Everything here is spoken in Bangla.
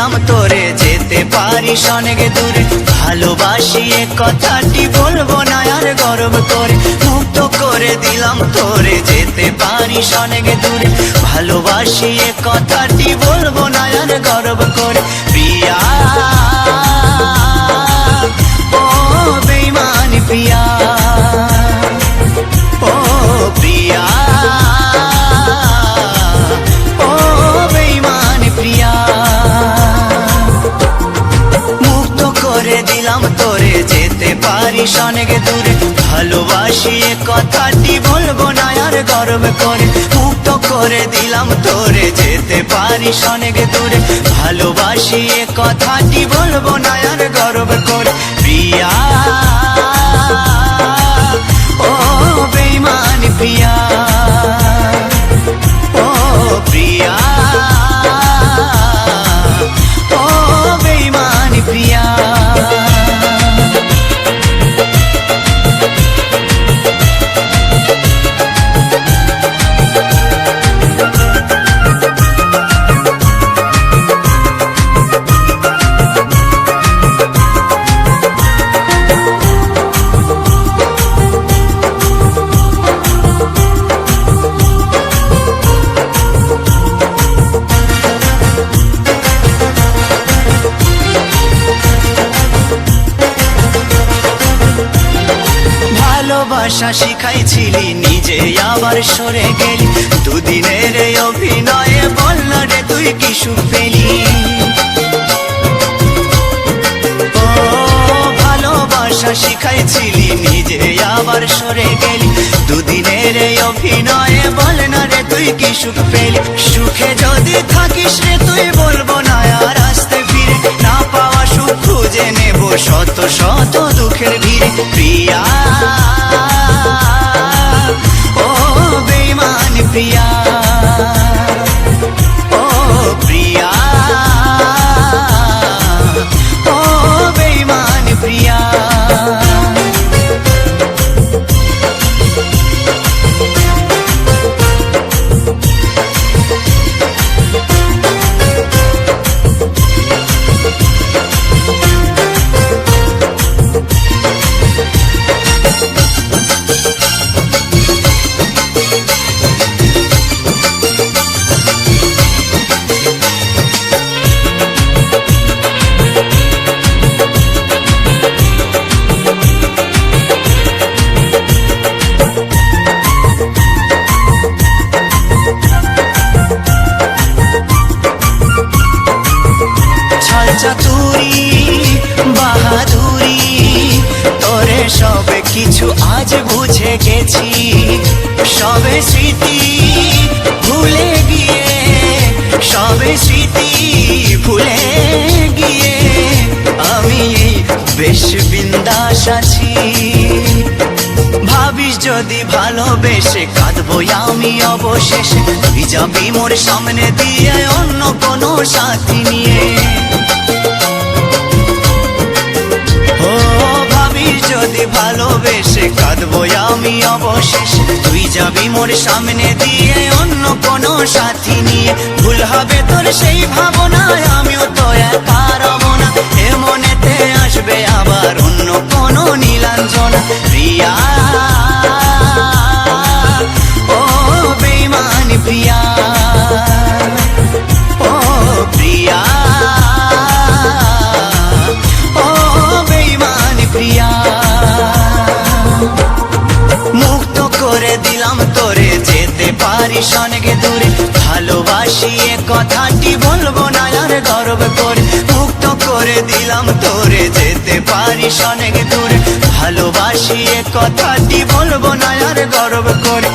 দিলাম তোরে যেতে পারিস অনেক দূরে। ভালোবাসি এ কথাটি বলবো না আর গর্ব করে, মুক্ত করে দিলাম তোরে যেতে পারিস অনেক দূরে। ভালোবাসি এ কথাটি বলবো না আর গর্ব করে। প্রিয়া ও বেঈমান প্রিয়া, ও প্রিয়া ও বেঈমান প্রিয়া, মুক্ত করে দিলাম তোরে যেতে পারিস অনেক দূরে। ভালোবাসি এ কথাটি বলবো না আর গর্ব করে, মুক্ত করে দিলাম তোরে যেতে পারিস অনেক দূরে। ভালোবাসি এ কথাটি বলবো না আর গর্ব করে। প্রিয়া ও বেঈমান প্রিয়া, ও প্রিয়া ও বেঈমান প্রিয়া। ভালোবাসা শিখাইছিলি নিজে আবার সরে গেলি, দুদিনের অভিনয়ে বলল রে তুই কি সুখ পেলি। ও ভালোবাসা শিখাইছিলি নিজে আবার সরে গেলি, দুদিনের অভিনয়ে বল না রে তুই কি সুখ পেলি। সুখে যদি থাকিস রে তুই বলবো না আর আসতে ফিরে, না পাওয়া সুখ খুঁজে নেব শত শত দুঃখের ভিড়ে। প্রিয়া ও বেঈমান প্রিয়া, ও প্রিয়া ও বেঈমান প্রিয়া। চাতুরি বাহাদুরি তোরে সবে কিছু আজ বুঝে গেছি, সবে স্মৃতি ভুলে গিয়ে, সবে স্মৃতি ভুলে গিয়ে আমি বেশ বিন্দাস আছি। ভাবিস যদি ভালোবেসে কাঁদবো আমি অবশেষে, তুই যাবি মোর সামনে দিয়ে অন্য কোনো সাথী নিয়ে। ও ভাবিস যদি ভালোবেসে কাঁদবো আমি অবশেষে, তুই যাবি মোর সামনে দিয়ে অন্য কোনো সাথী নিয়ে। ভুল হবে তোর সেই ভাবনায় আমিও তো একা রব না, এ মনেতে আসবে আবার অন্য কোনো নীলাঞ্জনা। প্রিয়া ও বেঈমান প্রিয়া, ও প্রিয়া ও বেঈমান প্রিয়া, মুক্ত করে দিলাম তোরে যেতে পারিস অনেক দূরে। ভালোবাসি এ কথাটি বলবো না আর গর্ব করে, মুক্ত করে দিলাম তোরে যেতে পারিস অনেক দূরে। ভালোবাসি এ কথাটি বলবো না আর গর্ব করে।